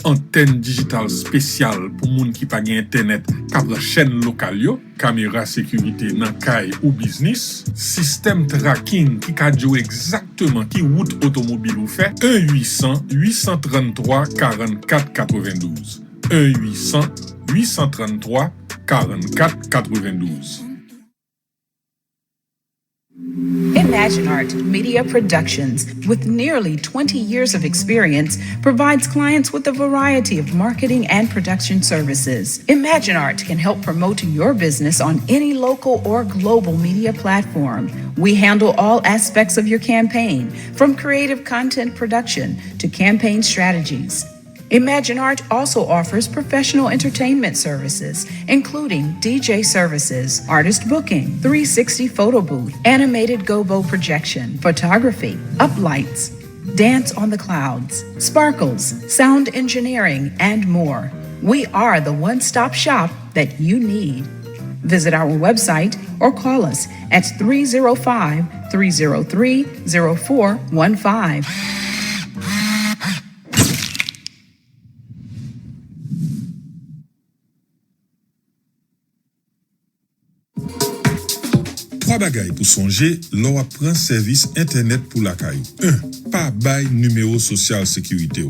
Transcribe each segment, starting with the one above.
antenne digitale spéciale pour moun qui pas gen internet, câble chaîne locale yo, caméra sécurité dans caille ou business, système tracking qui ka djou exactement qui route automobile ou fait, 1-800-833-44-92. 1-800-833-44-92. Imagine Art Media Productions, with nearly 20 years of experience, provides clients with a variety of marketing and production services. Imagine Art can help promote your business on any local or global media platform. We handle all aspects of your campaign, from creative content production to campaign strategies. Imagine Art also offers professional entertainment services, including DJ services, artist booking, 360 photo booth, animated gobo projection, photography, uplights, dance on the clouds, sparkles, sound engineering, and more. We are the one-stop shop that you need. Visit our website or call us at 305-303-0415. Trois bagailles pour songer, l'on apprend service internet pour la caille. 1. Pas bail numéro social sécurité.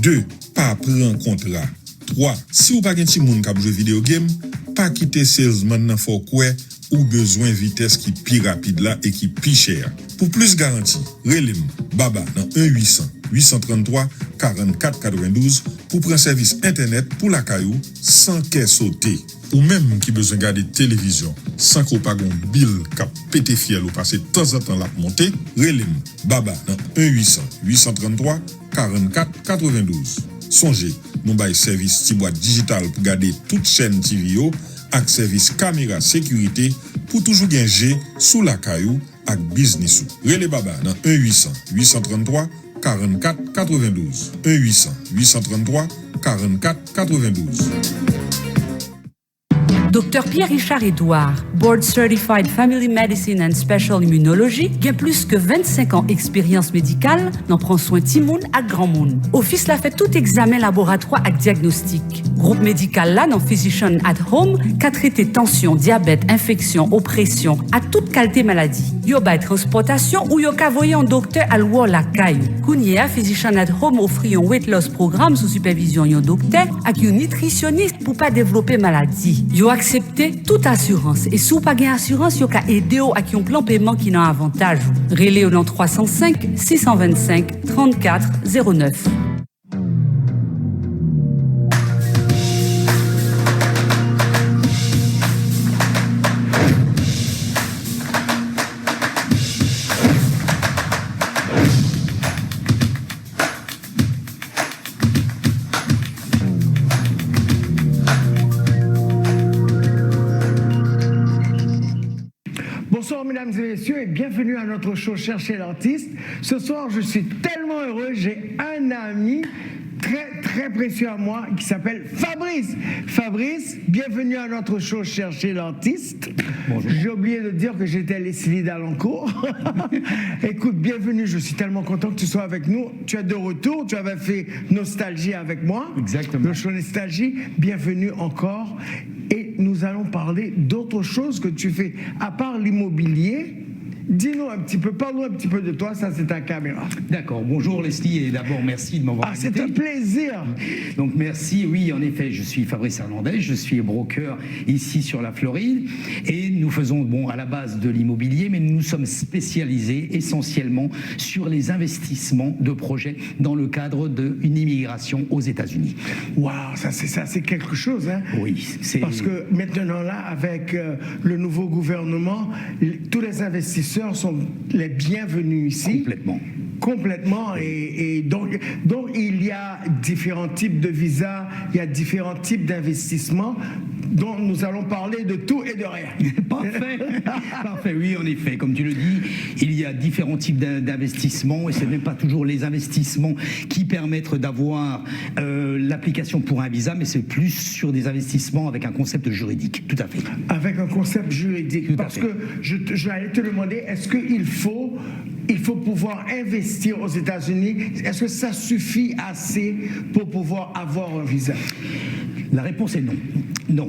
2. Pas prendre contrat. 3. Si ou pas gen ti moun k'ap jouer vidéo game, pas quitter salesman nan fò kwe ou besoin vitesse qui pi rapide là et qui pi cher. Pour plus garantie, relem Baba dans 1-800-833-44-92 pour prendre service internet pour la caillou sans caisse sauté. Ou même qui besoin de garder télévision sans qu'on pague un bill cap pété fiel ou passer de temps en temps la monter, relem Baba dans 1-800-833-44-92. Songez, nous bail service ti boîte digital pour garder toute chaîne TV yo ak service caméra sécurité pour toujours gagner sous la caillou ak business ou. Relé Baba dans 1-800-833-44-92. 1-800-833-44-92. Dr. Pierre-Richard Edouard, Board Certified Family Medicine and Special Immunology, gagne plus que 25 ans d'expérience médicale, n'en prend soin Timoun à Grand Moun. Office l'a fait tout examen laboratoire avec diagnostic. Groupe médical là, non Physician at Home, qu'a traité tension, diabète, infection, oppression, à toute qualité maladie. Yo bay transportation ou yo ka voyer un docteur à l'ouor la caille. Kounye a Physician at Home offre un weight loss programme sous supervision yon docteur ak yon nutritionniste pour pas développer maladie. Yo accepter toute assurance et sous pas gain assurance yo ka aider ou ak yon plan paiement qui nan avantage. Relé au nom 305 625 34 09. Bonsoir mesdames et messieurs et bienvenue à notre show Cherchez l'artiste. Ce soir je suis tellement heureux, j'ai un ami très précieux à moi qui s'appelle Fabrice. Fabrice, bienvenue à notre show Cherchez l'artiste. Bonjour. J'ai oublié de dire que j'étais Leslie Dalancourt. Écoute, bienvenue, je suis tellement content que tu sois avec nous. Tu es de retour, tu avais fait Nostalgie avec moi. Exactement. Le show Nostalgie, bienvenue encore. Et nous allons parler d'autres choses que tu fais. À part l'immobilier, dis-nous un petit peu, parle-nous un petit peu de toi, ça c'est ta caméra. D'accord, bonjour Leslie et d'abord merci de m'avoir invité. C'est un plaisir. Donc merci, oui en effet, je suis Fabrice Hernandez, je suis broker ici sur la Floride et nous faisons à la base de l'immobilier, mais nous sommes spécialisés essentiellement sur les investissements de projets dans le cadre d'une immigration aux États-Unis. Waouh, ça c'est quelque chose, hein? Oui, c'est... Parce que maintenant là, avec le nouveau gouvernement, tous les investisseurs sont les bienvenus ici. Complètement. Et donc il y a différents types de visas, il y a différents types d'investissements dont nous allons parler de tout et de rien. Parfait, oui, en effet. Comme tu le dis, il y a différents types d'investissements et ce n'est pas toujours les investissements qui permettent d'avoir l'application pour un visa, mais c'est plus sur des investissements avec un concept juridique. Tout à fait. Avec un concept juridique. Parce que j'allais te demander, est-ce qu'il faut il faut pouvoir investir aux États-Unis. Est-ce que ça suffit assez pour pouvoir avoir un visa? La réponse est non. Non,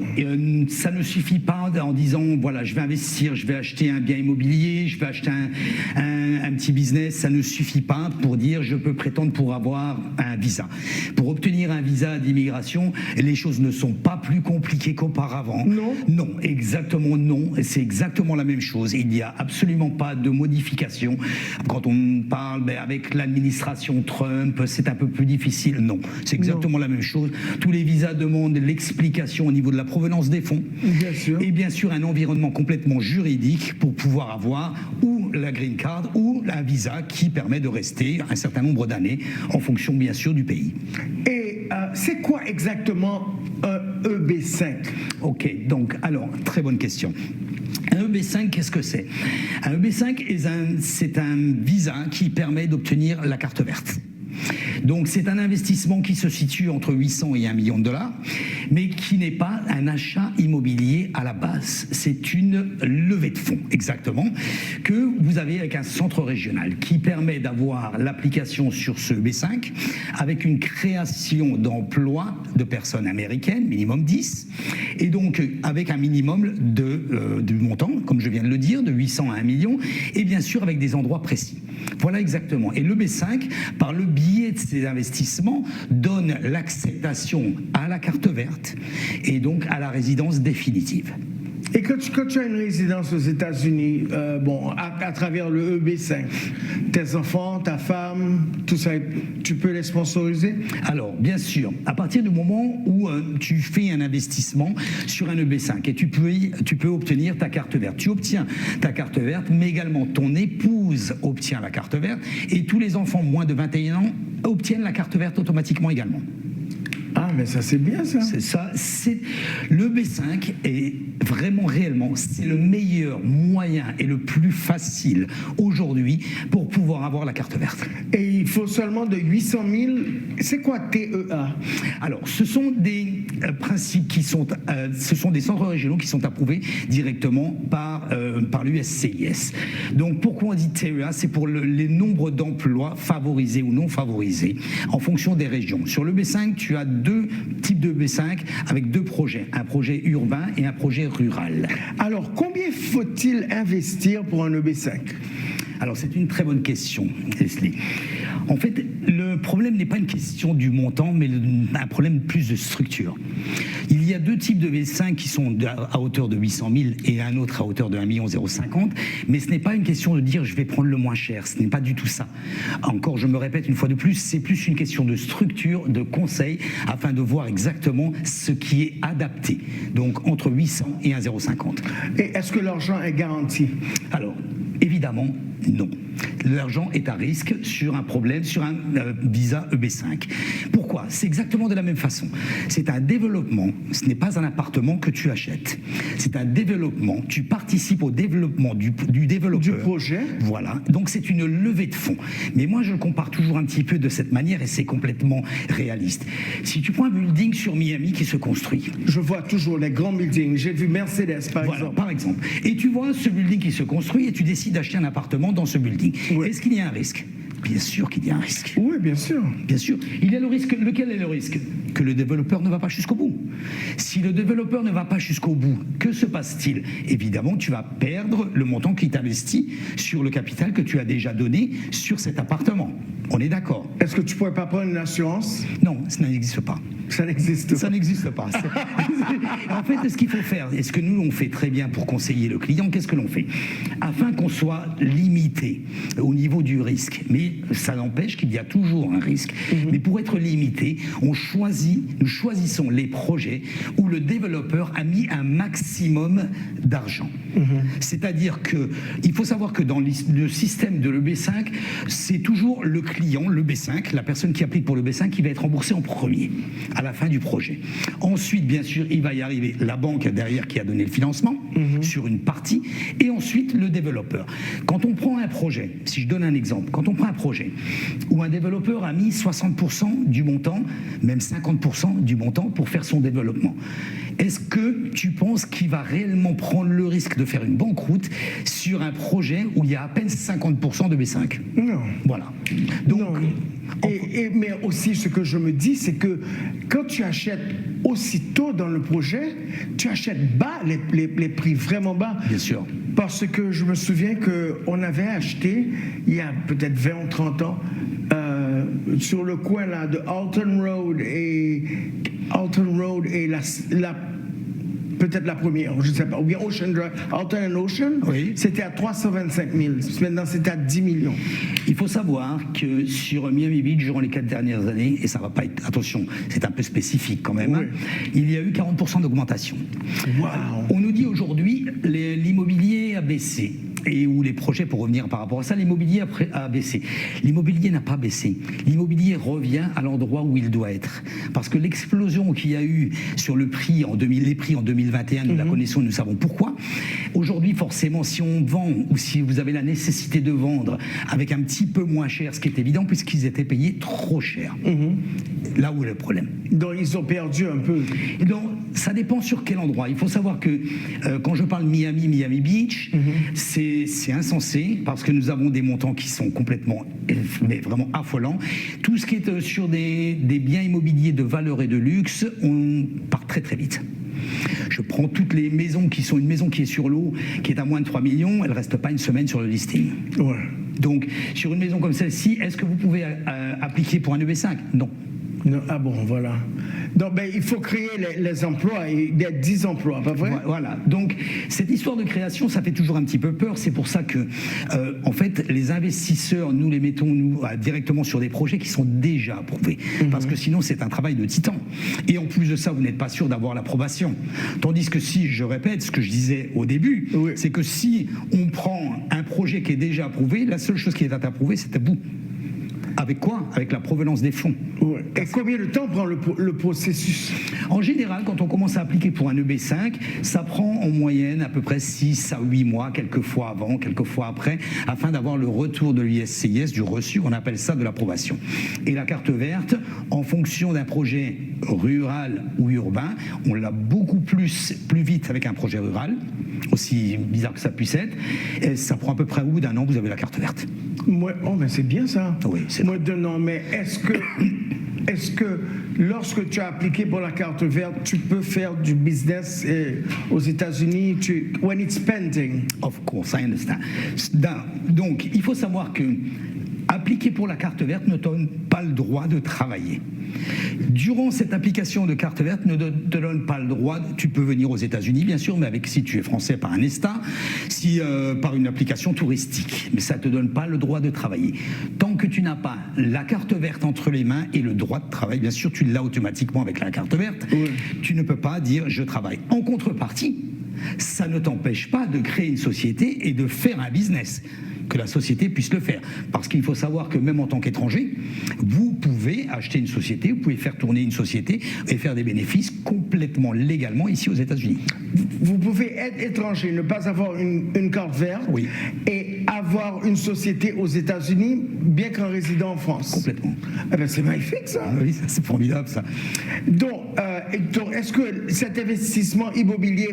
ça ne suffit pas en disant, voilà, je vais investir, je vais acheter un bien immobilier, je vais acheter un petit business. Ça ne suffit pas pour dire, je peux prétendre pour avoir un visa. Pour obtenir un visa d'immigration, les choses ne sont pas plus compliquées qu'auparavant. Non. Non, exactement non. C'est exactement la même chose. Il n'y a absolument pas de modification. Quand on parle avec l'administration Trump, c'est un peu plus difficile. Non, c'est exactement la même chose. Tous les visas demandent l'explication au niveau de la provenance des fonds. Bien sûr. Et bien sûr un environnement complètement juridique pour pouvoir avoir ou la green card ou un visa qui permet de rester un certain nombre d'années en fonction bien sûr du pays. Et c'est quoi exactement un EB5? Ok, donc alors, très bonne question. Un EB5, qu'est-ce que c'est? Un EB5, c'est un visa qui permet d'obtenir la carte verte. Donc c'est un investissement qui se situe entre 800 et 1 million de dollars, mais qui n'est pas un achat immobilier à la base. C'est une levée de fonds, exactement, que vous avez avec un centre régional qui permet d'avoir l'application sur ce B5 avec une création d'emplois de personnes américaines, minimum 10, et donc avec un minimum de montant, comme je viens de le dire, de 800 à 1 million, et bien sûr avec des endroits précis. Voilà exactement. Et le B5, par le biais de ces investissements, donne l'acceptation à la carte verte et donc à la résidence définitive. Et quand tu as une résidence aux États-Unis, à travers le EB5, tes enfants, ta femme, tout ça, tu peux les sponsoriser? Alors, bien sûr, à partir du moment où tu fais un investissement sur un EB5 et tu peux obtenir ta carte verte. Tu obtiens ta carte verte, mais également ton épouse obtient la carte verte et tous les enfants moins de 21 ans obtiennent la carte verte automatiquement également. Ah, mais ça, c'est bien, ça. C'est ça. Le B5 est vraiment, réellement, c'est le meilleur moyen et le plus facile aujourd'hui pour pouvoir avoir la carte verte. Et il faut seulement de 800 000. C'est quoi TEA? Alors, ce sont des principes qui sont, ce sont des centres régionaux qui sont approuvés directement par l'USCIS. Donc, pourquoi on dit TEA? C'est pour les nombres d'emplois favorisés ou non favorisés en fonction des régions. Sur le B5, tu as deux types de B5 avec deux projets, un projet urbain et un projet rural. Alors, combien faut-il investir pour un EB5? Alors, c'est une très bonne question, Leslie. En fait, le problème n'est pas une question du montant, mais un problème plus de structure. Il y a deux types de B5 qui sont à hauteur de 800 000 et un autre à hauteur de 1 050 000, mais ce n'est pas une question de dire je vais prendre le moins cher, ce n'est pas du tout ça. Encore, je me répète une fois de plus, c'est plus une question de structure, de conseil, afin de voir exactement ce qui est adapté. Donc, entre 800 et 1 050. Et est-ce que l'argent est garanti? Alors, évidemment, non. L'argent est à risque sur un problème, sur un visa EB5. Pourquoi? C'est exactement de la même façon. C'est un développement, ce n'est pas un appartement que tu achètes. C'est un développement, tu participes au développement du développeur. Du projet. Voilà, donc c'est une levée de fonds. Mais moi je le compare toujours un petit peu de cette manière et c'est complètement réaliste. Si tu prends un building sur Miami qui se construit. Je vois toujours les grands buildings, j'ai vu Mercedes par exemple. Par exemple. Et tu vois ce building qui se construit et tu décides d'acheter un appartement dans ce building. Oui. Est-ce qu'il y a un risque? Bien sûr qu'il y a un risque. Oui, bien sûr. Bien sûr. Il y a le risque. Lequel est le risque? Que le développeur ne va pas jusqu'au bout. Si le développeur ne va pas jusqu'au bout, que se passe-t-il? Évidemment, tu vas perdre le montant qui t'investit sur le capital que tu as déjà donné sur cet appartement. On est d'accord? Est-ce que tu ne pourrais pas prendre une assurance? Non, ça n'existe pas. Ça n'existe pas. Ça n'existe pas. En fait, ce qu'il faut faire, et ce que nous on fait très bien pour conseiller le client, qu'est-ce que l'on fait? Afin qu'on soit limité au niveau du risque, mais ça n'empêche qu'il y a toujours un risque. Mais pour être limité, nous choisissons les projets où le développeur a mis un maximum d'argent. C'est-à-dire que il faut savoir que dans le système de l'EB5, c'est toujours le client, le B5, la personne qui applique pour le B5 qui va être remboursé en premier. À la fin du projet. Ensuite, bien sûr, il va y arriver la banque derrière qui a donné le financement sur une partie, et ensuite le développeur. Quand on prend un projet, si je donne un exemple, quand on prend un projet où un développeur a mis 60% du montant, même 50% du montant pour faire son développement, est-ce que tu penses qu'il va réellement prendre le risque de faire une banqueroute sur un projet où il y a à peine 50% de B5? Non. Voilà. Donc, non. Mais aussi, ce que je me dis, c'est que quand tu achètes aussitôt dans le projet, tu achètes bas, les prix vraiment bas. Bien sûr. Parce que je me souviens qu'on avait acheté, il y a peut-être 20 ou 30 ans, sur le coin là, de Alton Road et peut-être la première, je ne sais pas, ou bien Ocean Drive, Alton and Ocean, oui. C'était à 325 000. Maintenant, c'est à 10 millions. Il faut savoir que sur Miami Beach, durant les 4 dernières années, et ça ne va pas être, attention, c'est un peu spécifique quand même, oui. Il y a eu 40% d'augmentation. Wow. On nous dit aujourd'hui, l'immobilier a baissé. Et où les projets, pour revenir par rapport à ça, l'immobilier a baissé. L'immobilier n'a pas baissé. L'immobilier revient à l'endroit où il doit être. Parce que l'explosion qu'il y a eu sur les prix en 2021, nous la connaissons, nous savons pourquoi. Aujourd'hui, forcément, si on vend ou si vous avez la nécessité de vendre avec un petit peu moins cher, ce qui est évident, puisqu'ils étaient payés trop cher. Là où est le problème. Donc, ils ont perdu un peu. Et donc, ça dépend sur quel endroit. Il faut savoir que quand je parle Miami Beach, c'est insensé parce que nous avons des montants qui sont complètement, mais vraiment affolants. Tout ce qui est sur des biens immobiliers de valeur et de luxe, on part très très vite. Je prends toutes les maisons qui sont une maison qui est sur l'eau, qui est à moins de 3 millions, elle ne reste pas une semaine sur le listing. Ouais. Donc, sur une maison comme celle-ci, est-ce que vous pouvez appliquer pour un EB5 ? Non. Non, ah bon, voilà. Donc, il faut créer les emplois, et il y a 10 emplois, pas vrai? Voilà. Donc, cette histoire de création, ça fait toujours un petit peu peur. C'est pour ça que, en fait, les investisseurs, nous les mettons directement sur des projets qui sont déjà approuvés. Parce que sinon, c'est un travail de titan. Et en plus de ça, vous n'êtes pas sûr d'avoir l'approbation. Tandis que si, je répète ce que je disais au début, c'est que si on prend un projet qui est déjà approuvé, la seule chose qui est à approuver, c'est à vous. Avec quoi ? Avec la provenance des fonds. Ouais. Et combien de temps prend le processus ? En général, quand on commence à appliquer pour un EB5, ça prend en moyenne à peu près 6 à 8 mois, quelques fois avant, quelques fois après, afin d'avoir le retour de l'ISCIS, du reçu, on appelle ça de l'approbation. Et la carte verte, en fonction d'un projet rural ou urbain, on l'a beaucoup plus vite avec un projet rural, aussi bizarre que ça puisse être, et ça prend à peu près au bout d'un an, vous avez la carte verte. Mais c'est bien ça. Oui, c'est moi d'un an, mais est-ce que lorsque tu as appliqué pour la carte verte, tu peux faire du business aux États-Unis when it's pending? Of course, I understand. Donc, il faut savoir que appliquer pour la carte verte ne donne pas le droit de travailler. Durant cette application de carte verte ne te donne pas le droit, tu peux venir aux États-Unis bien sûr, mais si tu es français par un ESTA, par une application touristique, mais ça ne te donne pas le droit de travailler. Tant que tu n'as pas la carte verte entre les mains et le droit de travail, bien sûr tu l'as automatiquement avec la carte verte, tu ne peux pas dire je travaille. En contrepartie, ça ne t'empêche pas de créer une société et de faire un business. Que la société puisse le faire. Parce qu'il faut savoir que même en tant qu'étranger, vous pouvez acheter une société, vous pouvez faire tourner une société et faire des bénéfices complètement légalement ici aux États-Unis. Vous pouvez être étranger, ne pas avoir une carte verte et avoir une société aux États-Unis, bien qu'en résident en France. Complètement. Eh ben, c'est magnifique ça. Oui, c'est formidable ça. Donc, est-ce que cet investissement immobilier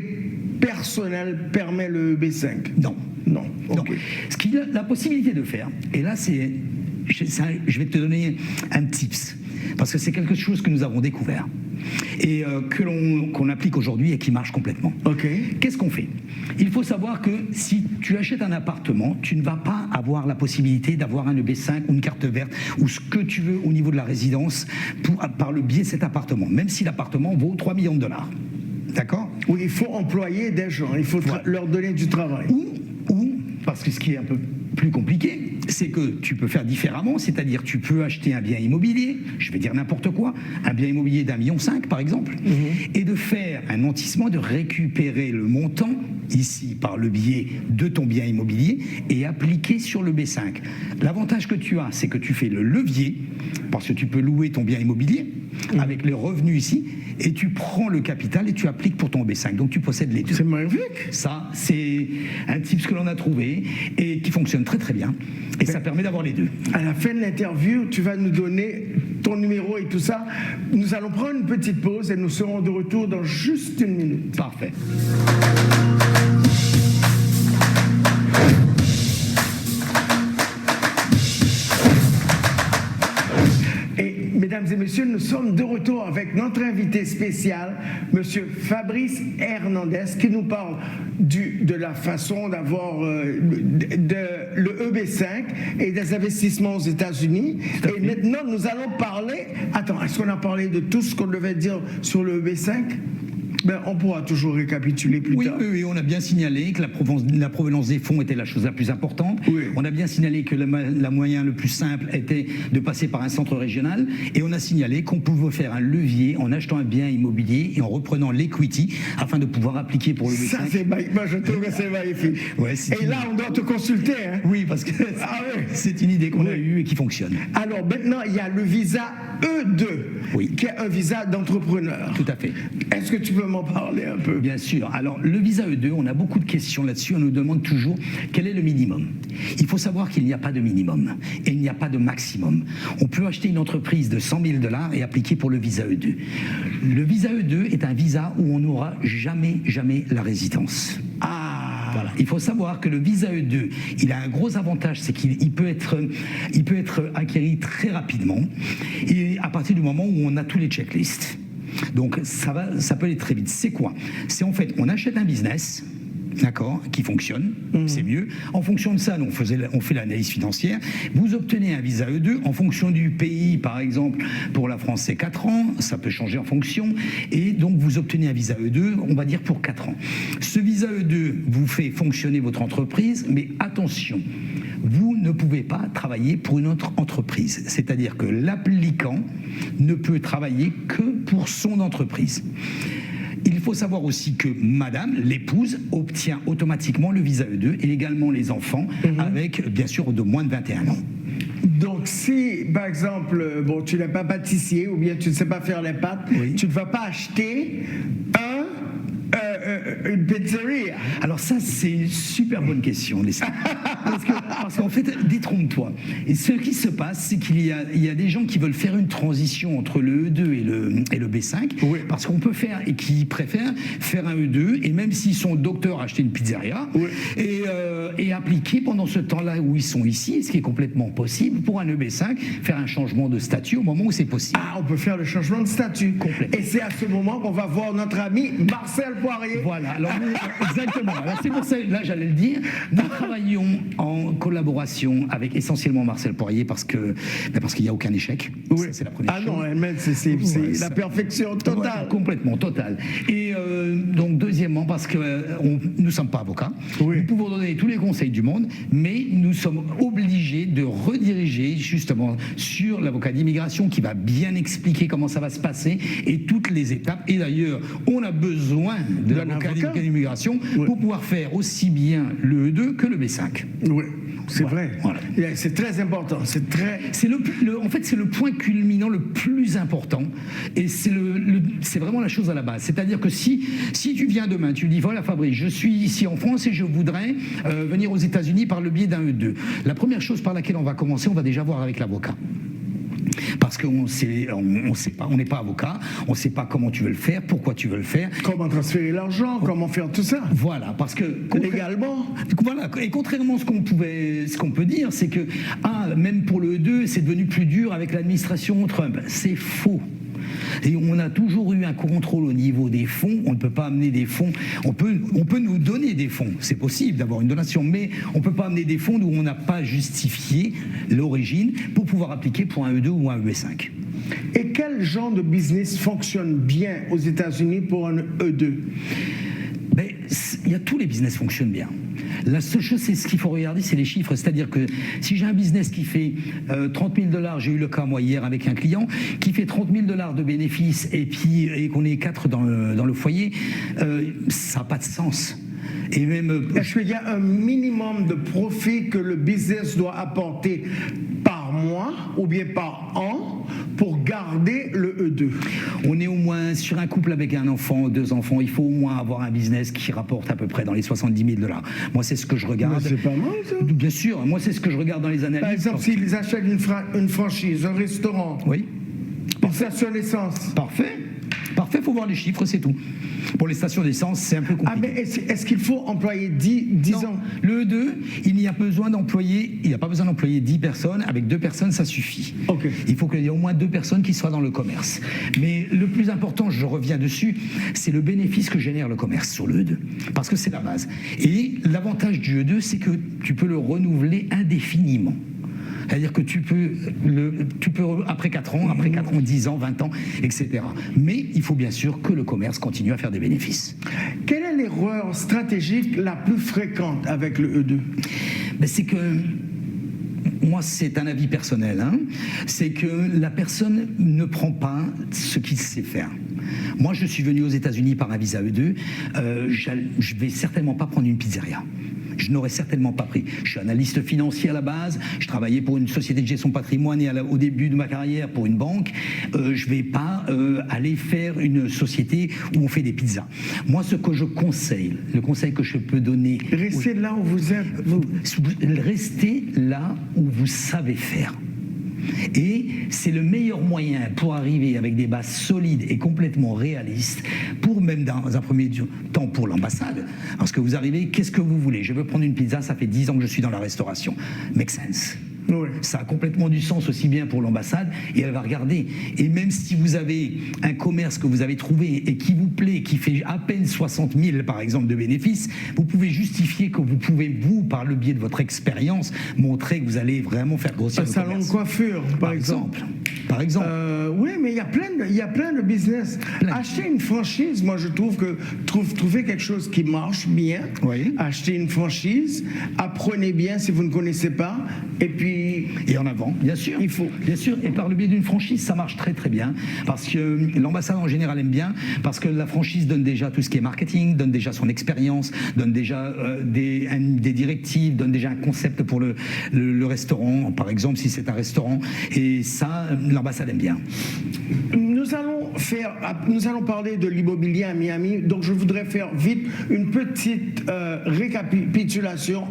personnel permet le B5? Non. Non. Okay. Ce qu'il a la possibilité de faire, et là je vais te donner un tips, parce que c'est quelque chose que nous avons découvert et qu'on applique aujourd'hui et qui marche complètement. Qu'est-ce qu'on fait ? Il faut savoir que si tu achètes un appartement, tu ne vas pas avoir la possibilité d'avoir un EB5 ou une carte verte ou ce que tu veux au niveau de la résidence par le biais de cet appartement, même si l'appartement vaut 3 millions de dollars. D'accord ? Oui, il faut employer des gens, il faut leur donner du travail. Ou, parce que ce qui est un peu plus compliqué, c'est que tu peux faire différemment, c'est-à-dire tu peux acheter un bien immobilier, je vais dire n'importe quoi, un bien immobilier d'1,5 million par exemple, et de faire un nantissement, de récupérer le montant ici par le biais de ton bien immobilier et appliquer sur le B5. L'avantage que tu as, c'est que tu fais le levier, parce que tu peux louer ton bien immobilier, avec les revenus ici, et tu prends le capital et tu appliques pour ton B5. Donc tu possèdes les deux. C'est magnifique. Ça, c'est un type que l'on a trouvé et qui fonctionne très très bien. Et ça permet d'avoir les deux. À la fin de l'interview, tu vas nous donner ton numéro et tout ça. Nous allons prendre une petite pause et nous serons de retour dans juste une minute. Parfait. Mesdames et messieurs, nous sommes de retour avec notre invité spécial, Monsieur Fabrice Hernandez, qui nous parle de la façon d'avoir le EB5 et des investissements aux États-Unis. Et maintenant, nous allons parler... Attends, est-ce qu'on a parlé de tout ce qu'on devait dire sur le EB5 ? Ben, on pourra toujours récapituler plus tard. Oui, on a bien signalé que la provenance des fonds était la chose la plus importante. Oui. On a bien signalé que le moyen le plus simple était de passer par un centre régional. Et on a signalé qu'on pouvait faire un levier en achetant un bien immobilier et en reprenant l'equity afin de pouvoir appliquer pour le B5. Ça, c'est magnifique. Moi, je trouve que c'est magnifique. Ouais, et là, on doit te consulter. Hein? Oui, parce que c'est une idée qu'on a eue et qui fonctionne. Alors, maintenant, il y a le visa E2, qui est un visa d'entrepreneur. Tout à fait. Est-ce que tu peux m'en parler un peu? Bien sûr. Alors, le visa E2, on a beaucoup de questions là-dessus. On nous demande toujours quel est le minimum. Il faut savoir qu'il n'y a pas de minimum et il n'y a pas de maximum. On peut acheter une entreprise de 100 000 $ et appliquer pour le visa E2. Le visa E2 est un visa où on n'aura jamais la résidence. Voilà. Il faut savoir que le visa E2, il a un gros avantage, c'est qu'il peut être acquis très rapidement et à partir du moment où on a tous les checklists. Donc ça peut aller très vite. C'est quoi? C'est en fait, on achète un business, d'accord, qui fonctionne, c'est mieux. En fonction de ça, nous, on fait l'analyse financière. Vous obtenez un visa E2 en fonction du pays, par exemple, pour la France, c'est 4 ans, ça peut changer en fonction, et donc vous obtenez un visa E2, on va dire pour 4 ans. Ce visa E2 vous fait fonctionner votre entreprise, mais attention, vous ne pouvez pas travailler pour une autre entreprise. C'est-à-dire que l'applicant ne peut travailler que pour son entreprise. Il faut savoir aussi que madame, l'épouse, obtient automatiquement le visa E2 et également les enfants avec, bien sûr, de moins de 21 ans. Donc, si, par exemple, tu n'es pas pâtissier ou bien tu ne sais pas faire les pâtes, tu ne vas pas acheter une pizzeria. Alors ça, c'est une super bonne question, Leslie. Parce qu'en fait, détrompe-toi. Et ce qui se passe, c'est qu'il y a des gens qui veulent faire une transition entre le E2 et le B5, parce qu'on peut faire, et qui préfèrent faire un E2, et même s'ils sont docteurs, acheter une pizzeria, et appliquer pendant ce temps-là où ils sont ici, ce qui est complètement possible, pour un EB5, faire un changement de statut au moment où c'est possible. Ah, on peut faire le changement de statut. Complètement. Et c'est à ce moment qu'on va voir notre ami Marcel Poirier. Voilà, alors exactement. Alors c'est pour ça, là j'allais le dire, nous travaillons en collaboration avec essentiellement Marcel Poirier parce qu'il n'y a aucun échec. Oui. C'est la première chose. Non, c'est la perfection totale. Voilà, complètement, totale. Et donc deuxièmement, parce que nous ne sommes pas avocats, nous pouvons donner tous les conseils du monde, mais nous sommes obligés de rediriger justement sur l'avocat d'immigration qui va bien expliquer comment ça va se passer et toutes les étapes. Et d'ailleurs, on a besoin de l'avocat d'immigration pour pouvoir faire aussi bien le E2 que le B5. Oui, c'est vrai. Voilà. C'est très important. En fait, c'est le point culminant le plus important et c'est vraiment la chose à la base. C'est-à-dire que si tu viens demain, tu dis voilà Fabrice, je suis ici en France et je voudrais venir aux États-Unis par le biais d'un E2. La première chose par laquelle on va commencer, on va déjà voir avec l'avocat. Parce qu'on sait pas, on n'est pas avocat, on ne sait pas comment tu veux le faire, pourquoi tu veux le faire. Comment transférer l'argent, comment faire tout ça. Voilà, parce que légalement. Voilà, et contrairement à ce qu'on peut dire, c'est que même pour le E2, c'est devenu plus dur avec l'administration Trump. C'est faux. Et on a toujours eu un contrôle au niveau des fonds. On ne peut pas amener des fonds. On peut nous donner des fonds. C'est possible d'avoir une donation, mais on ne peut pas amener des fonds où on n'a pas justifié l'origine pour pouvoir appliquer pour un E2 ou un E5. Et quel genre de business fonctionne bien aux États-Unis pour un E2? Tous les business fonctionnent bien. La seule chose, c'est ce qu'il faut regarder, c'est les chiffres. C'est-à-dire que si j'ai un business qui fait 30 000 $, j'ai eu le cas moi hier avec un client, qui fait 30 000 $ de bénéfices et qu'on est 4 dans le foyer, ça n'a pas de sens. Et même, est-ce qu'il y a un minimum de profit que le business doit apporter par mois ou bien par an pour garder le E2? On est au moins, sur un couple avec un enfant, 2 enfants, il faut au moins avoir un business qui rapporte à peu près dans les 70 000 $. Moi, c'est ce que je regarde. C'est pas mal, ça. Bien sûr, moi, c'est ce que je regarde dans les analyses. Par exemple, s'ils achètent une franchise, un restaurant, Oui, une station d'essence. parfait. Parfait, il faut voir les chiffres, c'est tout. Pour les stations d'essence, c'est un peu compliqué. Ah, mais est-ce qu'il faut employer 10 Non, ans? le E2, il n'y a pas besoin d'employer 10 personnes. Avec 2 personnes, ça suffit. Ok. Il faut qu'il y ait au moins 2 personnes qui soient dans le commerce. Mais le plus important, je reviens dessus, c'est le bénéfice que génère le commerce sur le E2. Parce que c'est la base. Et l'avantage du E2, c'est que tu peux le renouveler indéfiniment. C'est-à-dire que tu peux, après 4 ans, 10 ans, 20 ans, etc. Mais il faut bien sûr que le commerce continue à faire des bénéfices. Quelle est l'erreur stratégique la plus fréquente avec le E2? Ben, c'est que, moi c'est un avis personnel, hein, c'est que la personne ne prend pas ce qu'il sait faire. Moi je suis venu aux États-Unis par un visa E2, je vais certainement pas prendre une pizzeria. Je n'aurais certainement pas pris. Je suis analyste financier à la base, je travaillais pour une société de gestion de patrimoine et au début de ma carrière pour une banque. Je ne vais pas aller faire une société où on fait des pizzas. Moi, ce que je conseille, le conseil que je peux donner... Restez là où vous êtes. Restez là où vous savez faire. Et c'est le meilleur moyen pour arriver avec des bases solides et complètement réalistes, pour même dans un premier temps pour l'ambassade. Parce que vous arrivez, qu'est-ce que vous voulez? Je veux prendre une pizza, ça fait 10 ans que je suis dans la restauration. Make sense. Oui. Ça a complètement du sens aussi bien pour l'ambassade, et elle va regarder. Et même si vous avez un commerce que vous avez trouvé et qui vous plaît, qui fait à peine 60 000 par exemple de bénéfices, vous pouvez justifier que vous pouvez, vous, par le biais de votre expérience, montrer que vous allez vraiment faire grossir Un le salon commerce. de coiffure, par exemple. Par exemple. Oui, mais il y a plein de business. Plein. Acheter une franchise, moi je trouve que trouver quelque chose qui marche bien. Oui. Acheter une franchise, apprenez bien si vous ne connaissez pas, et puis Et en avant, bien sûr. Il faut. Bien sûr, et par le biais d'une franchise, ça marche très très bien, parce que l'ambassade en général aime bien, parce que la franchise donne déjà tout ce qui est marketing, donne déjà son expérience, donne déjà des directives, donne déjà un concept pour le restaurant, par exemple, si c'est un restaurant, et ça, l'ambassade aime bien. Nous allons parler de l'immobilier à Miami, donc je voudrais faire vite une petite récapitulation,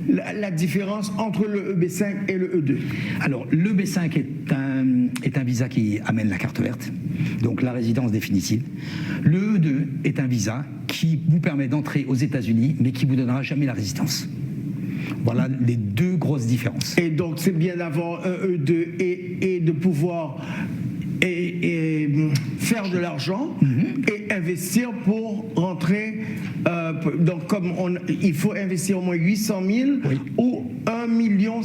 la différence entre le EB5 et le E2. Alors, le B5 est un visa qui amène la carte verte, donc la résidence définitive. Le E2 est un visa qui vous permet d'entrer aux États-Unis, mais qui ne vous donnera jamais la résidence. Voilà les 2 grosses différences. Et donc c'est bien d'avoir un E2 et de pouvoir et faire de l'argent et investir pour rentrer. Donc il faut investir au moins 800 000 Oui. ou 1,50 million.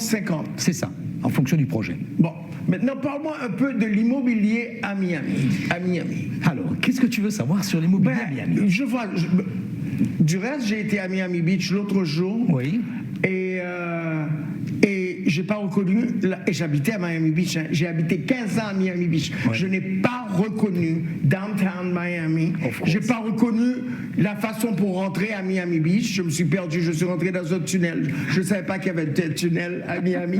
C'est ça, en fonction du projet. Bon, maintenant parle-moi un peu de l'immobilier à Miami. Alors, qu'est-ce que tu veux savoir sur l'immobilier à Miami? Du reste, j'ai été à Miami Beach l'autre jour. Oui. Et j'ai pas reconnu, et j'habitais à Miami Beach, hein. J'ai habité 15 ans à Miami Beach. Ouais. Je n'ai pas reconnu downtown Miami. Of course. J'ai pas reconnu la façon pour rentrer à Miami Beach. Je me suis perdu, je suis rentré dans un tunnel. Je ne savais pas qu'il y avait un tunnel à Miami.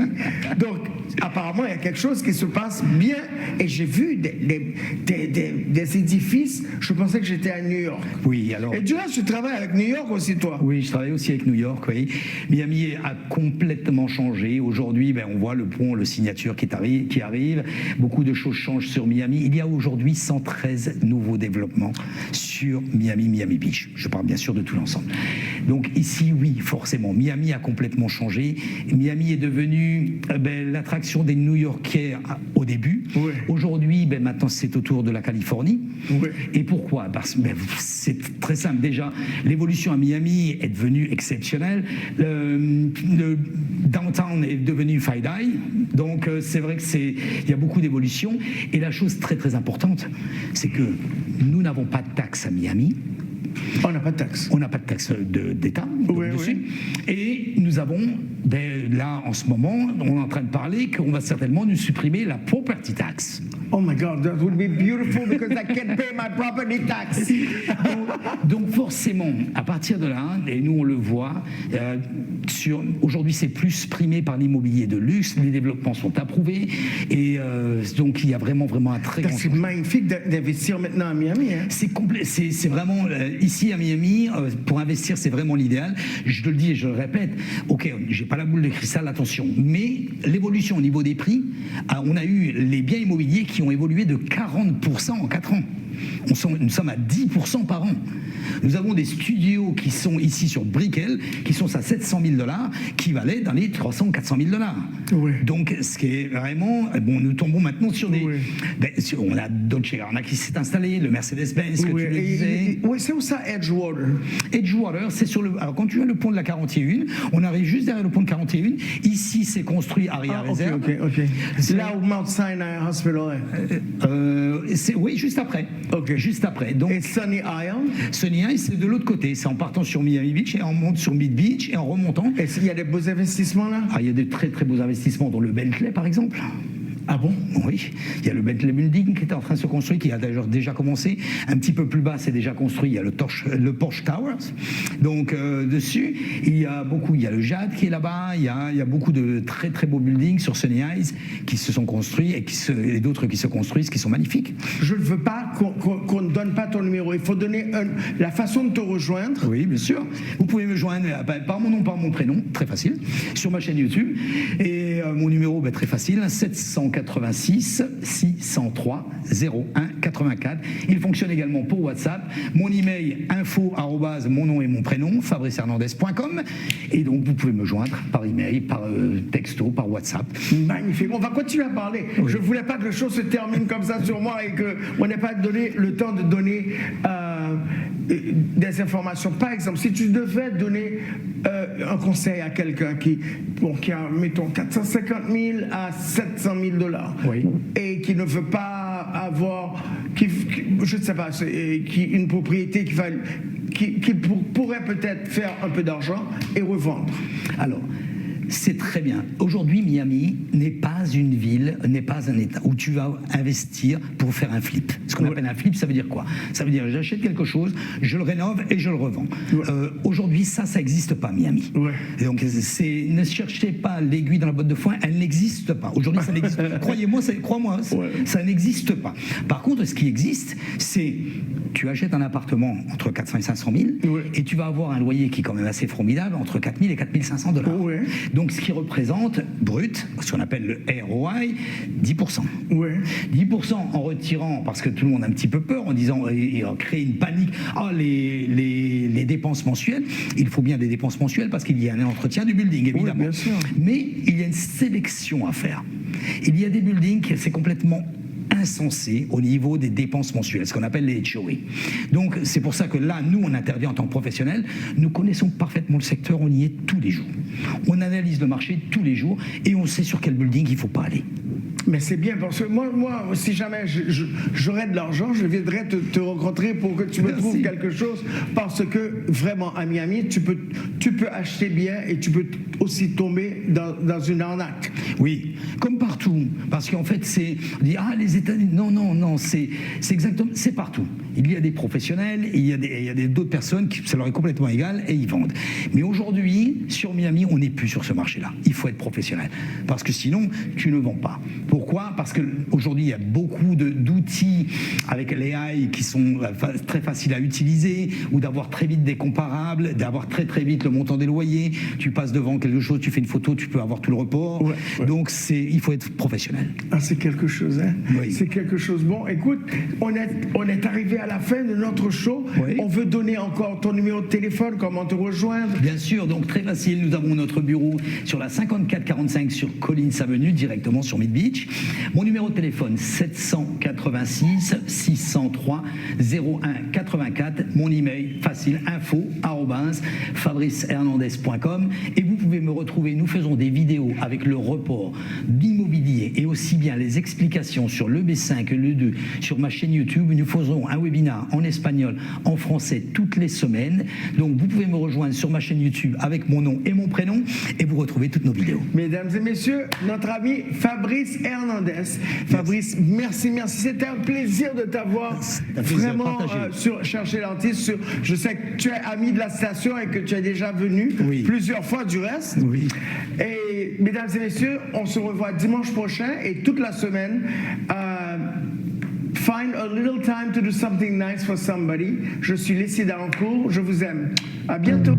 Donc, apparemment, il y a quelque chose qui se passe bien. Et j'ai vu des édifices. Je pensais que j'étais à New York. Oui, alors... Et du reste, tu travailles avec New York aussi, toi. Oui, je travaille aussi avec New York, oui. Miami a complètement changé. Aujourd'hui, on voit le pont, le signature qui arrive. Beaucoup de choses changent sur Miami. Il y a aujourd'hui 113 nouveaux développements sur Miami Beach. Je parle bien sûr de tout l'ensemble. Donc ici, oui, forcément, Miami a complètement changé. Miami est devenu l'attraction des New-Yorkais au début. Oui. Aujourd'hui, maintenant, c'est au tour de la Californie. Oui. Et pourquoi? Parce que c'est très simple. Déjà, l'évolution à Miami est devenue exceptionnelle. Le downtown est devenu FiDi. Donc, c'est vrai qu'il y a beaucoup d'évolution. Et la chose très, très importante, c'est que nous n'avons pas de taxes à Miami. On n'a pas de taxe. On n'a pas de taxe d'État dessus. Oui. Et nous avons, là, en ce moment, on est en train de parler qu'on va certainement nous supprimer la property tax. Oh my God, that would be beautiful because I can't pay my property tax. Donc forcément, à partir de là, et nous on le voit, aujourd'hui c'est plus primé par l'immobilier de luxe, les développements sont approuvés, et donc il y a vraiment un très grand... C'est magnifique d'investir maintenant à Miami. Hein? C'est vraiment, ici à Miami, pour investir c'est vraiment l'idéal. Je te le dis et je le répète, ok, j'ai pas la boule de cristal, attention, mais l'évolution au niveau des prix, on a eu les biens immobiliers qui ont évolué de 40% en 4 ans. Nous sommes à 10% par an. Nous avons des studios qui sont ici sur Brickell, qui sont à 700 000 $, qui valaient dans les 300 400 000 $. Oui. Donc, ce qui est vraiment... Bon, nous tombons maintenant sur des... Oui. On a Dolce Gabbana qui s'est installé, le Mercedes-Benz que tu le disais. Oui, c'est où ça, Edgewater? Edgewater, c'est sur le... Alors, quand tu as le pont de la 41, on arrive juste derrière le pont de 41. Ici, c'est construit Aria Reserve. Ok. Là où Mount Sinai Hospital est. Oui, juste après. Ok. Juste après. Donc, Et Sunny Island? Sunny Island, c'est de l'autre côté. C'est en partant sur Miami Beach et on monte sur Mid Beach et en remontant. Est-ce qu'il y a des beaux investissements là? Il y a de très très beaux investissements, dont le Bentley par exemple. Ah bon? Oui, il y a le Bentley Building qui est en train de se construire, qui a d'ailleurs déjà commencé. Un petit peu plus bas, c'est déjà construit. Il y a le Porsche Towers. Donc dessus, il y a le Jade qui est là-bas. Il y a beaucoup de très très beaux buildings sur Sunny Isles qui se sont construits et d'autres qui se construisent, qui sont magnifiques. Je ne veux pas qu'on ne donne pas ton numéro. Il faut donner la façon de te rejoindre. Oui, bien sûr. Vous pouvez me joindre par mon nom, par mon prénom, très facile, sur ma chaîne YouTube. Et mon numéro, très facile, 786 603 01 84. Il fonctionne également pour WhatsApp. Mon email info@mon nom et mon prénom fabricehernandez.com. Et donc vous pouvez me joindre par email, par texto, par WhatsApp. Magnifique. On va continuer à parler. Oui. Je ne voulais pas que les choses se terminent comme ça sur moi et qu'on n'ait pas donné le temps de donner des informations. Par exemple, si tu devais donner un conseil à quelqu'un qui a, mettons, 450 000 à 700 000 $, oui, et qui ne veut pas avoir, je ne sais pas, une propriété qui pourrait peut-être faire un peu d'argent et revendre. Alors, c'est très bien. Aujourd'hui, Miami n'est pas une ville, n'est pas un État où tu vas investir pour faire un flip. Ce qu'on appelle un flip, ça veut dire quoi? Ça veut dire j'achète quelque chose, je le rénove et je le revends. Aujourd'hui, ça n'existe pas, Miami. Et donc, ne cherchez pas l'aiguille dans la botte de foin, elle n'existe pas. Aujourd'hui, ça n'existe pas. Croyez-moi, crois-moi, ça n'existe pas. Par contre, ce qui existe, c'est tu achètes un appartement entre 400 et 500 000 et tu vas avoir un loyer qui est quand même assez formidable, entre 4 000 et 4 500 $. Donc, ce qui représente, brut, ce qu'on appelle le ROI, 10%. 10% en retirant, parce que tout le monde a un petit peu peur, en disant, et en créer une panique, les dépenses mensuelles. Il faut bien des dépenses mensuelles parce qu'il y a un entretien du building, évidemment. Oui, bien sûr. Mais il y a une sélection à faire. Il y a des buildings, c'est complètement insensé au niveau des dépenses mensuelles, ce qu'on appelle les HOA. Donc c'est pour ça que là, nous, on intervient en tant que professionnels, nous connaissons parfaitement le secteur, on y est tous les jours. On analyse le marché tous les jours et on sait sur quel building il ne faut pas aller. Mais c'est bien parce que moi si jamais j'aurais de l'argent, je viendrais te rencontrer pour que tu me trouves quelque chose, parce que vraiment à Miami, tu peux acheter bien et tu peux aussi tomber dans une arnaque. Oui, comme partout, parce qu'en fait on dit les États-Unis, non, c'est exactement, c'est partout. Il y a des professionnels, il y a d'autres personnes qui ça leur est complètement égal et ils vendent. Mais aujourd'hui, sur Miami, on n'est plus sur ce marché-là. Il faut être professionnel, parce que sinon tu ne vends pas. Pourquoi? Parce qu'aujourd'hui, il y a beaucoup d'outils avec les AI qui sont très faciles à utiliser, ou d'avoir très vite des comparables, d'avoir très très vite le montant des loyers. Tu passes devant quelque chose, tu fais une photo, tu peux avoir tout le report. Donc il faut être professionnel. C'est quelque chose, hein? Oui. C'est quelque chose. Bon, écoute, on est arrivé à la fin de notre show. On veut donner encore ton numéro de téléphone, comment te rejoindre? Bien sûr, donc très facile. Nous avons notre bureau sur la 5445 sur Collins Avenue, directement sur Mid Beach. Mon numéro de téléphone 786 603 01 84. Mon email facile info@fabricehernandez.com. Et vous pouvez me retrouver. Nous faisons des vidéos avec le report d'immobilier et aussi bien les explications sur le B5 et le 2 sur ma chaîne YouTube. Nous faisons un webinaire en espagnol, en français toutes les semaines. Donc vous pouvez me rejoindre sur ma chaîne YouTube avec mon nom et mon prénom et vous retrouvez toutes nos vidéos. Mesdames et messieurs, notre ami Fabrice Hernandez. Fabrice, merci. C'était un plaisir de t'avoir vraiment sur Chercher l'artiste. l'artiste. Je sais que tu es ami de la station et que tu es déjà venu plusieurs fois du reste. Oui. Et mesdames et messieurs, on se revoit dimanche prochain et toute la semaine. Find a little time to do something nice for somebody. Je suis Leslie Darancourt. Je vous aime. À bientôt.